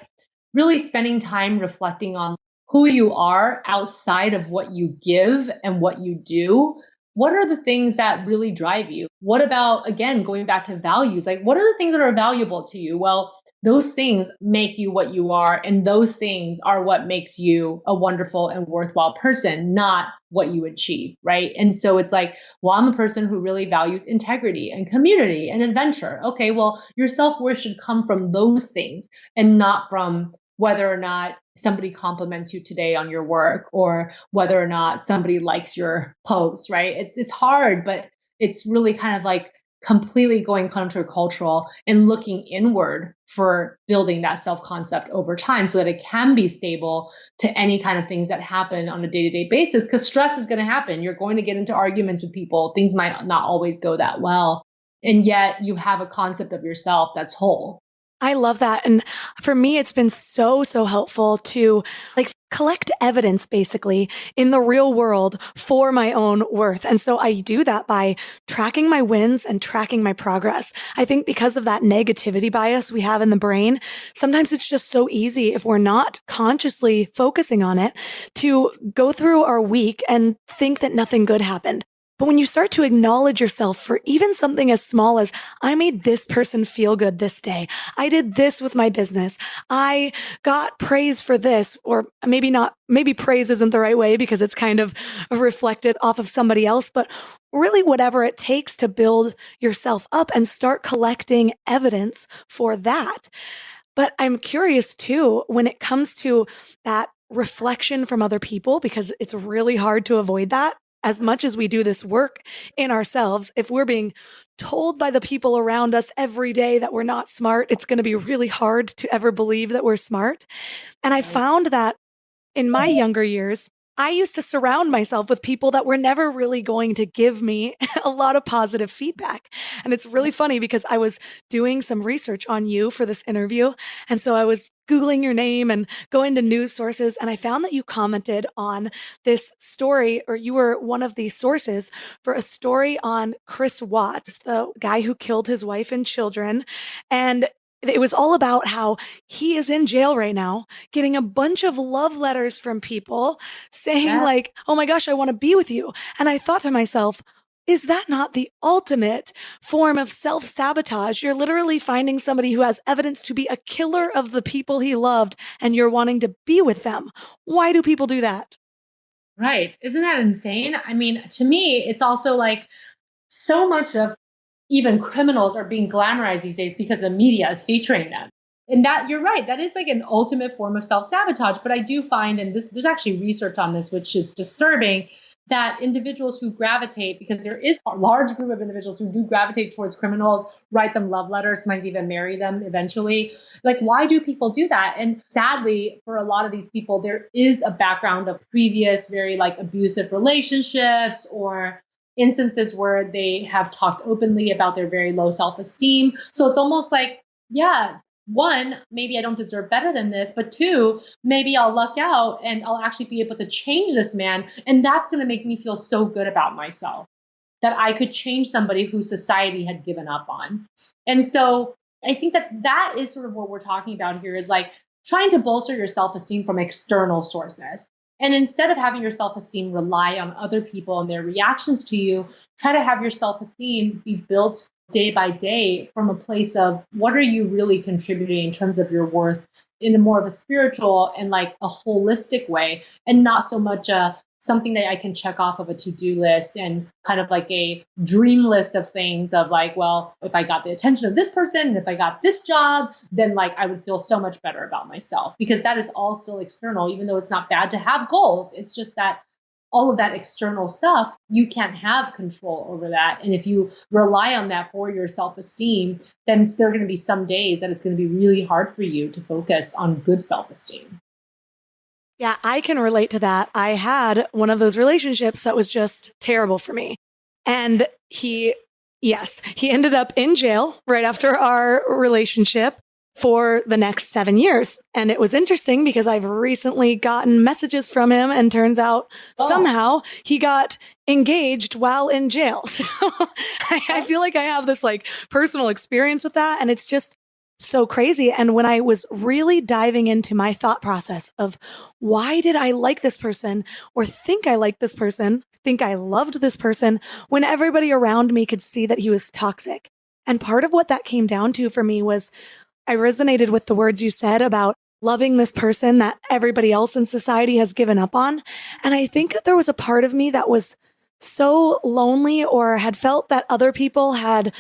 really spending time reflecting on who you are outside of what you give and what you do. What are the things that really drive you? What about, again, going back to values, like what are the things that are valuable to you? Well, those things make you what you are. And those things are what makes you a wonderful and worthwhile person, not what you achieve, right? And so it's like, well, I'm a person who really values integrity and community and adventure. Okay, well, your self-worth should come from those things and not from whether or not somebody compliments you today on your work or whether or not somebody likes your post, right? It's hard, but it's really kind of like completely going countercultural and looking inward for building that self-concept over time so that it can be stable to any kind of things that happen on a day-to-day basis, because stress is going to happen. You're going to get into arguments with people. Things might not always go that well. And yet you have a concept of yourself that's whole. I love that. And for me, it's been so helpful to like collect evidence basically in the real world for my own worth. And so I do that by tracking my wins and tracking my progress. I think because of that negativity bias we have in the brain, sometimes it's just so easy if we're not consciously focusing on it to go through our week and think that nothing good happened. But when you start to acknowledge yourself for even something as small as, I made this person feel good this day. I did this with my business. I got praise for this, or maybe not, maybe praise isn't the right way because it's kind of reflected off of somebody else, but really whatever it takes to build yourself up and start collecting evidence for that. But I'm curious too, when it comes to that reflection from other people, because it's really hard to avoid that. As much as we do this work in ourselves, if we're being told by the people around us every day that we're not smart, it's going to be really hard to ever believe that we're smart. And I found that in my younger years, I used to surround myself with people that were never really going to give me a lot of positive feedback. And it's really funny because I was doing some research on you for this interview. And so I was Googling your name and going to news sources. And I found that you commented on this story, or you were one of the sources for a story on Chris Watts, the guy who killed his wife and children. And it was all about how he is in jail right now, getting a bunch of love letters from people saying like, oh my gosh, I want to be with you. And I thought to myself, is that not the ultimate form of self-sabotage? You're literally finding somebody who has evidence to be a killer of the people he loved, and you're wanting to be with them. Why do people do that? Right. Isn't that insane? I mean, to me, it's also like so much of even criminals are being glamorized these days because the media is featuring them. And that, you're right, that is like an ultimate form of self-sabotage. But I do find, and this, there's actually research on this, which is disturbing, that individuals who gravitate, because there is a large group of individuals who do gravitate towards criminals, write them love letters, sometimes even marry them eventually. Like, why do people do that? And sadly, for a lot of these people, there is a background of previous very like abusive relationships or instances where they have talked openly about their very low self-esteem. So it's almost like, yeah, one, maybe I don't deserve better than this, but two, maybe I'll luck out and I'll actually be able to change this man. And that's going to make me feel so good about myself that I could change somebody who society had given up on. And so I think that that is sort of what we're talking about here, is like trying to bolster your self-esteem from external sources. And instead of having your self-esteem rely on other people and their reactions to you, try to have your self-esteem be built day by day from a place of what are you really contributing in terms of your worth in a more of a spiritual and like a holistic way, and not so much something that I can check off of a to-do list and kind of like a dream list of things of like, well, if I got the attention of this person and if I got this job, then like I would feel so much better about myself, because that is all still external, even though it's not bad to have goals. It's just that all of that external stuff, you can't have control over that. And if you rely on that for your self-esteem, then there are going to be some days that it's going to be really hard for you to focus on good self-esteem. Yeah, I can relate to that. I had one of those relationships that was just terrible for me. And he ended up in jail right after our relationship for the next 7 years. And it was interesting because I've recently gotten messages from him, and turns out somehow he got engaged while in jail. So I feel like I have this like personal experience with that. And it's just so crazy. And when I was really diving into my thought process of why did I like this person, or think I liked this person, think I loved this person, when everybody around me could see that he was toxic. And part of what that came down to for me was I resonated with the words you said about loving this person that everybody else in society has given up on. And I think that there was a part of me that was so lonely, or had felt that other people had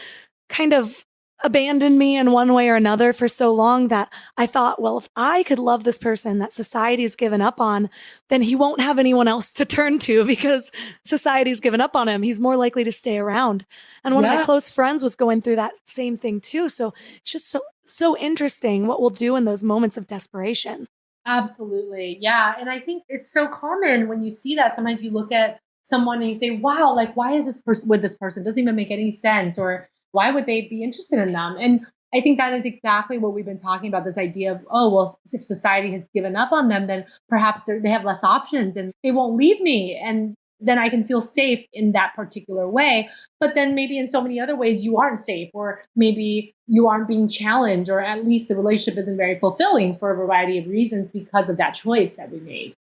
kind of abandoned me in one way or another for so long, that I thought, well, if I could love this person that society's given up on, then he won't have anyone else to turn to because society's given up on him. He's more likely to stay around. And one of my close friends was going through that same thing too. So it's just so interesting what we'll do in those moments of desperation. Absolutely. Yeah. And I think it's so common when you see that. Sometimes you look at someone and you say, wow, like, why is this person with this person? Doesn't even make any sense. Or why would they be interested in them? And I think that is exactly what we've been talking about, this idea of, oh, well, if society has given up on them, then perhaps they have less options and they won't leave me. And then I can feel safe in that particular way. But then maybe in so many other ways you aren't safe, or maybe you aren't being challenged, or at least the relationship isn't very fulfilling for a variety of reasons because of that choice that we made.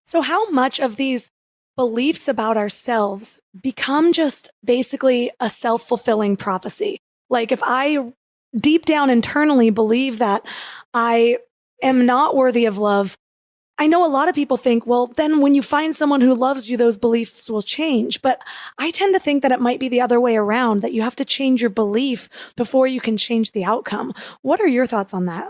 So how much of these beliefs about ourselves become just basically a self-fulfilling prophecy. Like if I deep down internally believe that I am not worthy of love, I know a lot of people think, well, then when you find someone who loves you, those beliefs will change. But I tend to think that it might be the other way around, that you have to change your belief before you can change the outcome. What are your thoughts on that?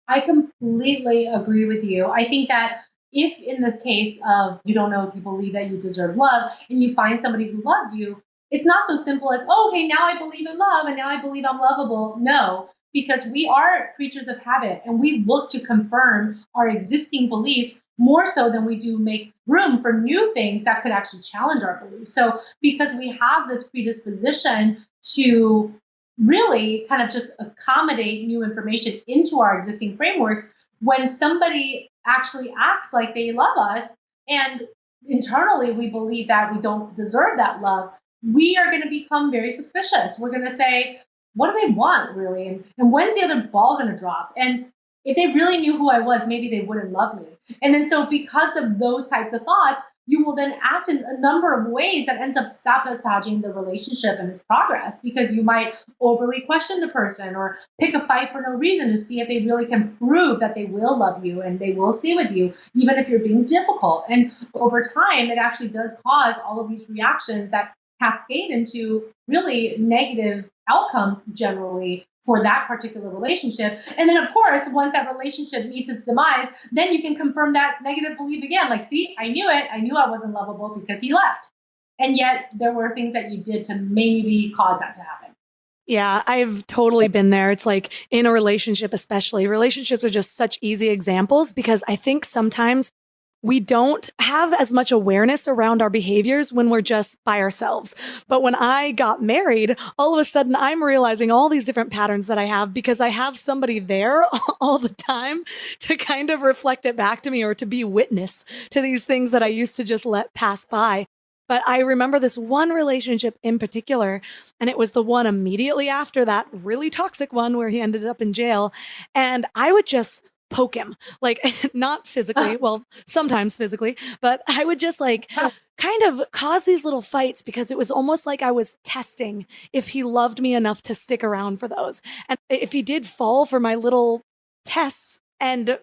I completely agree with you. I think that if in the case of you don't know if you believe that you deserve love and you find somebody who loves you, it's not so simple as, oh, okay, now I believe in love and now I believe I'm lovable. No, because we are creatures of habit and we look to confirm our existing beliefs more so than we do make room for new things that could actually challenge our beliefs. So because we have this predisposition to really kind of just accommodate new information into our existing frameworks, when somebody actually acts like they love us and internally we believe that we don't deserve that love, we are going to become very suspicious. We're going to say, what do they want really? And when's the other ball going to drop? And if they really knew who I was, maybe they wouldn't love me. And then so because of those types of thoughts, you will then act in a number of ways that ends up sabotaging the relationship and its progress, because you might overly question the person or pick a fight for no reason to see if they really can prove that they will love you and they will stay with you, even if you're being difficult. And over time, it actually does cause all of these reactions that cascade into really negative outcomes generally for that particular relationship. And then, of course, once that relationship meets its demise, then you can confirm that negative belief again. Like, see, I knew it. I knew I wasn't lovable because he left. And yet there were things that you did to maybe cause that to happen. Yeah, I've totally been there. It's like in a relationship, especially. Relationships are just such easy examples because I think sometimes we don't have as much awareness around our behaviors when we're just by ourselves. But when I got married, all of a sudden I'm realizing all these different patterns that I have because I have somebody there all the time to kind of reflect it back to me or to be witness to these things that I used to just let pass by. But I remember this one relationship in particular, and it was the one immediately after that really toxic one where he ended up in jail. And I would just poke him, like not physically, well, sometimes physically, but I would just like kind of cause these little fights because it was almost like I was testing if he loved me enough to stick around for those. And if he did fall for my little tests and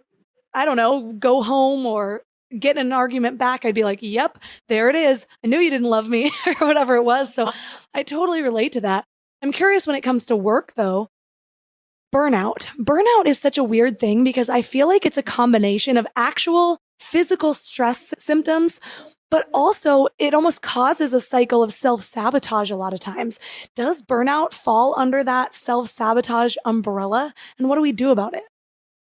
I don't know, go home or get in an argument back, I'd be like, yep, there it is. I knew you didn't love me or whatever it was. So I totally relate to that. I'm curious when it comes to work though. Burnout. Burnout is such a weird thing because I feel like it's a combination of actual physical stress symptoms, but also it almost causes a cycle of self-sabotage a lot of times. Does burnout fall under that self-sabotage umbrella? And what do we do about it?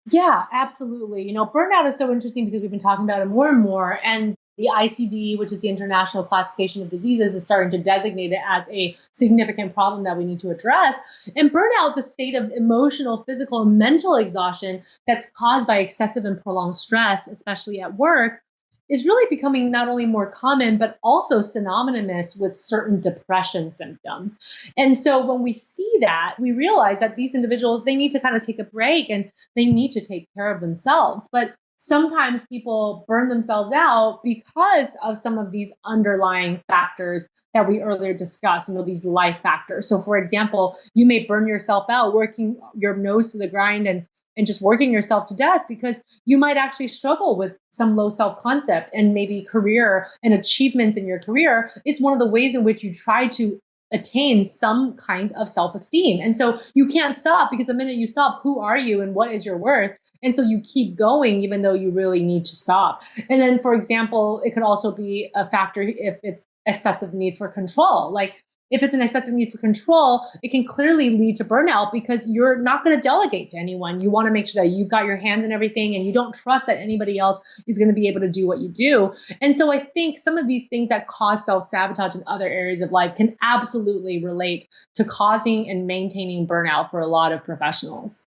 Yeah, absolutely. Burnout is so interesting because we've been talking about it more and more. And the ICD, which is the International Classification of Diseases, is starting to designate it as a significant problem that we need to address. And burnout, the state of emotional, physical, and mental exhaustion that's caused by excessive and prolonged stress, especially at work, is really becoming not only more common, but also synonymous with certain depression symptoms. And so when we see that, we realize that these individuals, they need to kind of take a break and they need to take care of themselves. But sometimes people burn themselves out because of some of these underlying factors that we earlier discussed, these life factors. So for example, you may burn yourself out working your nose to the grind and just working yourself to death because you might actually struggle with some low self-concept, and maybe career and achievements in your career is one of the ways in which you try to attain some kind of self-esteem. And so you can't stop because the minute you stop, who are you and what is your worth? And so you keep going even though you really need to stop. And then, for example, it could also be a factor if it's excessive need for control. Like if it's an excessive need for control, it can clearly lead to burnout because you're not going to delegate to anyone. You want to make sure that you've got your hand in everything and you don't trust that anybody else is going to be able to do what you do. And so I think some of these things that cause self-sabotage in other areas of life can absolutely relate to causing and maintaining burnout for a lot of professionals.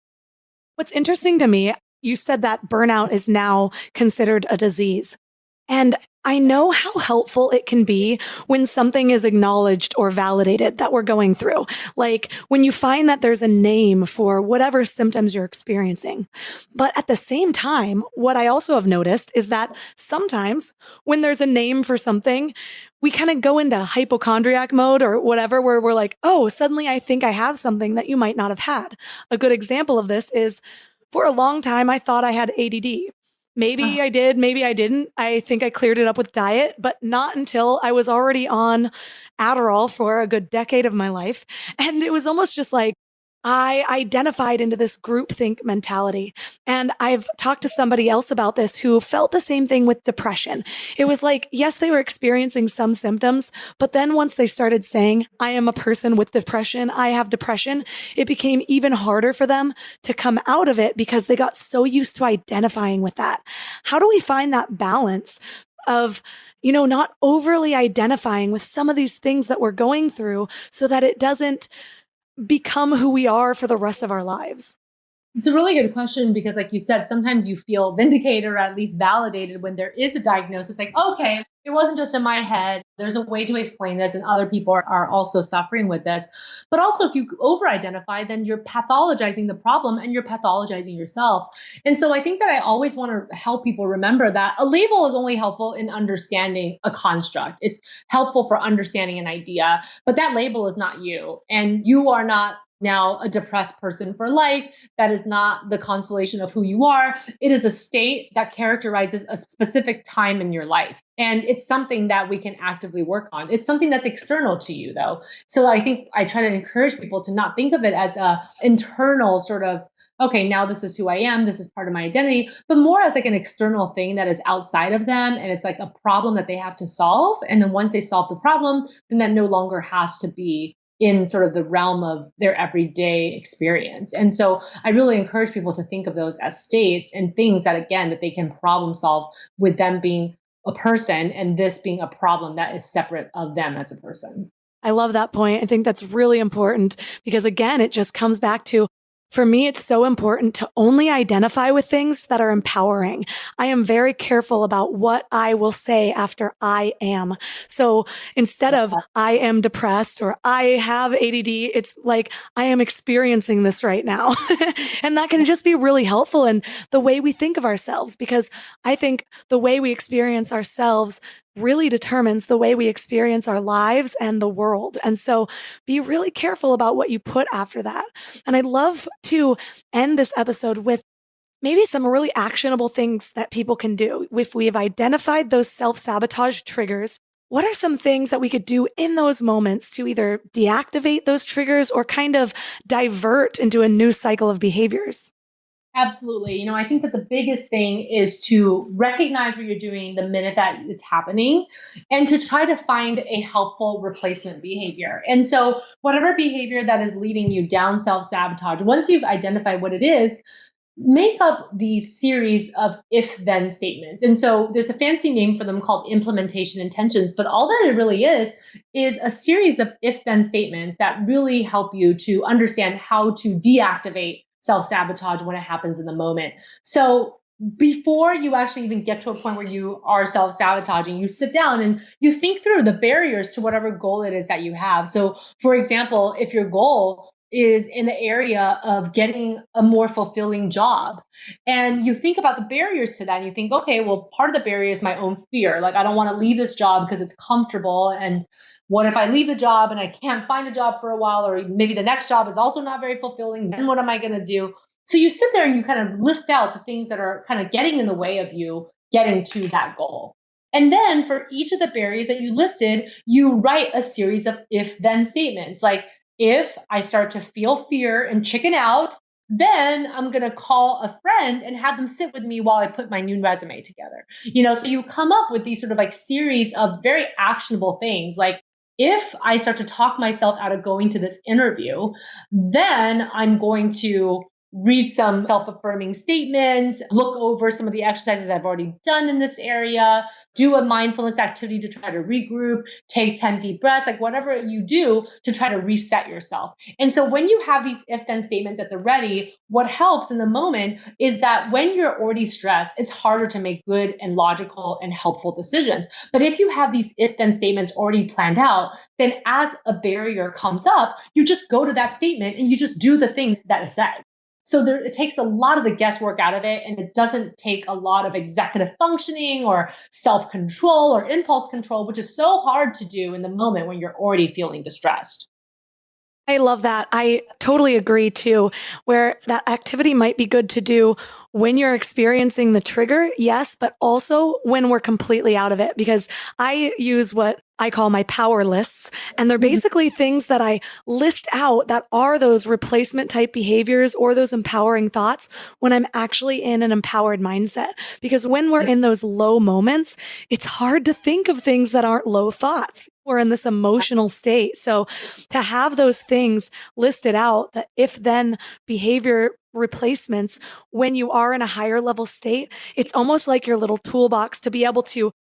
What's interesting to me, you said that burnout is now considered a disease. And I know how helpful it can be when something is acknowledged or validated that we're going through. Like when you find that there's a name for whatever symptoms you're experiencing. But at the same time, what I also have noticed is that sometimes when there's a name for something, we kind of go into hypochondriac mode or whatever, where we're like, oh, suddenly I think I have something that you might not have had. A good example of this is for a long time, I thought I had ADD. Maybe I did, maybe I didn't. I think I cleared it up with diet, but not until I was already on Adderall for a good decade of my life. And it was almost just like I identified into this groupthink mentality. And I've talked to somebody else about this who felt the same thing with depression. It was like, yes, they were experiencing some symptoms, but then once they started saying, I am a person with depression, I have depression, it became even harder for them to come out of it because they got so used to identifying with that. How do we find that balance of, not overly identifying with some of these things that we're going through so that it doesn't become who we are for the rest of our lives? It's a really good question because, like you said, sometimes you feel vindicated or at least validated when there is a diagnosis. Like, okay, it wasn't just in my head. There's a way to explain this, and other people are also suffering with this. But also, if you over-identify, then you're pathologizing the problem and you're pathologizing yourself. And so I think that I always want to help people remember that a label is only helpful in understanding a construct. It's helpful for understanding an idea, but that label is not you, and you are not now a depressed person for life. That is not the constellation of who you are. It is a state that characterizes a specific time in your life. And it's something that we can actively work on. It's something that's external to you, though. So I think I try to encourage people to not think of it as a internal sort of, okay, now this is who I am, this is part of my identity, but more as like an external thing that is outside of them. And it's like a problem that they have to solve. And then once they solve the problem, then that no longer has to be in sort of the realm of their everyday experience. And so I really encourage people to think of those as states and things that, again, that they can problem solve with them being a person and this being a problem that is separate of them as a person. I love that point. I think that's really important because, again, it just comes back to, for me, it's so important to only identify with things that are empowering. I am very careful about what I will say after I am. So instead of I am depressed or I have ADD, it's like I am experiencing this right now. And that can just be really helpful in the way we think of ourselves, because I think the way we experience ourselves really determines the way we experience our lives and the world. And so be really careful about what you put after that. And I'd love to end this episode with maybe some really actionable things that people can do. If we have identified those self-sabotage triggers, what are some things that we could do in those moments to either deactivate those triggers or kind of divert into a new cycle of behaviors? Absolutely. I think that the biggest thing is to recognize what you're doing the minute that it's happening and to try to find a helpful replacement behavior. And so whatever behavior that is leading you down self-sabotage, once you've identified what it is, make up these series of if-then statements. And so there's a fancy name for them called implementation intentions, but all that it really is a series of if-then statements that really help you to understand how to deactivate self-sabotage when it happens in the moment. So before you actually even get to a point where you are self-sabotaging, you sit down and you think through the barriers to whatever goal it is that you have. So for example, if your goal is in the area of getting a more fulfilling job, and you think about the barriers to that, and you think, okay, well, part of the barrier is my own fear. Like, I don't want to leave this job because it's comfortable. And what if I leave the job and I can't find a job for a while, or maybe the next job is also not very fulfilling? Then what am I going to do? So you sit there and you kind of list out the things that are kind of getting in the way of you getting to that goal. And then for each of the barriers that you listed, you write a series of if-then statements. Like, if I start to feel fear and chicken out, then I'm going to call a friend and have them sit with me while I put my new resume together. So you come up with these sort of like series of very actionable things. Like, if I start to talk myself out of going to this interview, then I'm going to read some self-affirming statements, look over some of the exercises I've already done in this area, do a mindfulness activity to try to regroup, take 10 deep breaths, like whatever you do to try to reset yourself. And so when you have these if-then statements at the ready, what helps in the moment is that when you're already stressed, it's harder to make good and logical and helpful decisions. But if you have these if-then statements already planned out, then as a barrier comes up, you just go to that statement and you just do the things that it said. So it takes a lot of the guesswork out of it, and it doesn't take a lot of executive functioning or self-control or impulse control, which is so hard to do in the moment when you're already feeling distressed. I love that. I totally agree too, where that activity might be good to do when you're experiencing the trigger, yes, but also when we're completely out of it, because I use what I call my power lists. And they're basically things that I list out that are those replacement type behaviors or those empowering thoughts when I'm actually in an empowered mindset. Because when we're in those low moments, it's hard to think of things that aren't low thoughts. We're in this emotional state. So to have those things listed out, the if then behavior replacements when you are in a higher level state, it's almost like your little toolbox to be able to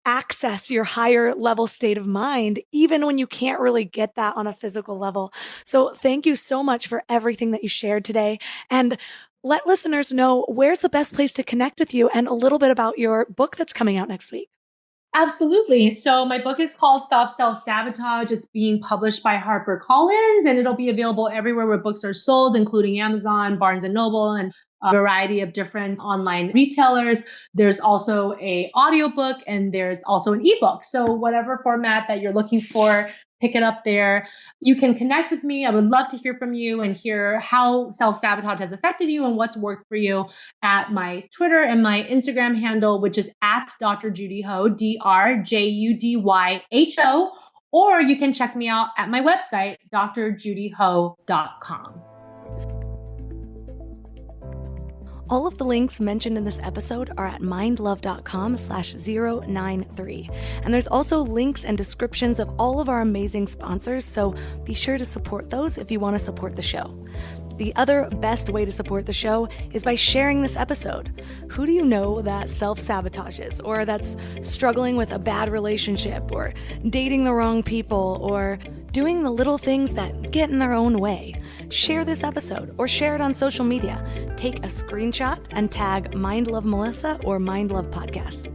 access your higher level state of mind, even when you can't really get that on a physical level. So thank you so much for everything that you shared today. And let listeners know where's the best place to connect with you and a little bit about your book that's coming out next week. Absolutely. So my book is called Stop Self-Sabotage. It's being published by HarperCollins, and it'll be available everywhere where books are sold, including Amazon, Barnes & Noble, and a variety of different online retailers. There's also an audiobook, and there's also an ebook. So whatever format that you're looking for, pick it up there. You can connect with me. I would love to hear from you and hear how self-sabotage has affected you and what's worked for you at my Twitter and my Instagram handle, which is at Dr. Judy Ho, DrJudyHo, or you can check me out at my website, drjudyho.com. All of the links mentioned in this episode are at mindlove.com/093. And there's also links and descriptions of all of our amazing sponsors, so be sure to support those if you want to support the show. The other best way to support the show is by sharing this episode. Who do you know that self-sabotages, or that's struggling with a bad relationship, or dating the wrong people, or doing the little things that get in their own way? Share this episode or share it on social media. Take a screenshot and tag Mind Love Melissa or Mind Love Podcast.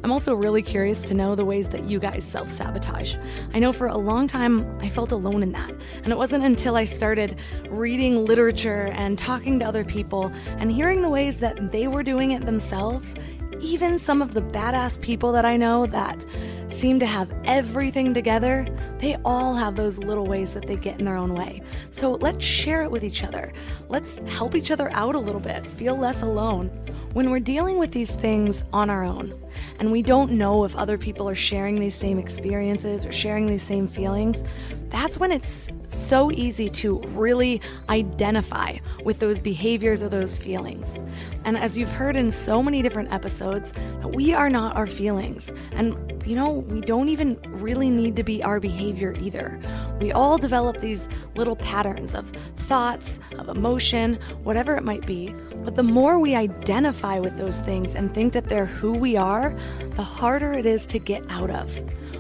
I'm also really curious to know the ways that you guys self-sabotage. I know for a long time I felt alone in that, and it wasn't until I started reading literature and talking to other people and hearing the ways that they were doing it themselves. Even some of the badass people that I know that seem to have everything together, they all have those little ways that they get in their own way. So let's share it with each other. Let's help each other out a little bit, feel less alone. When we're dealing with these things on our own, and we don't know if other people are sharing these same experiences or sharing these same feelings, that's when it's so easy to really identify with those behaviors or those feelings. And as you've heard in so many different episodes, we are not our feelings. And we don't even really need to be our behavior either. We all develop these little patterns of thoughts, of emotion, whatever it might be. But the more we identify with those things and think that they're who we are, the harder it is to get out of.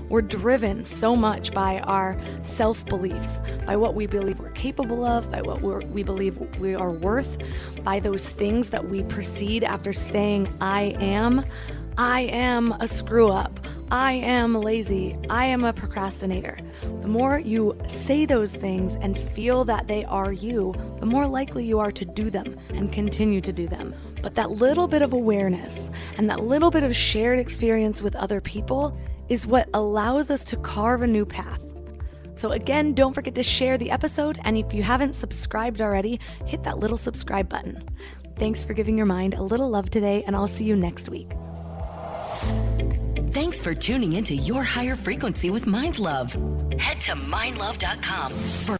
We're driven so much by our self-beliefs, by what we believe we're capable of, by what we believe we are worth, by those things that we precede after saying, I am a screw-up, I am lazy, I am a procrastinator. The more you say those things and feel that they are you, the more likely you are to do them and continue to do them. But that little bit of awareness and that little bit of shared experience with other people is what allows us to carve a new path. So again, don't forget to share the episode, and if you haven't subscribed already, hit that little subscribe button. Thanks for giving your mind a little love today, and I'll see you next week. Thanks for tuning into Your Higher Frequency with Mind Love. Head to mindlove.com for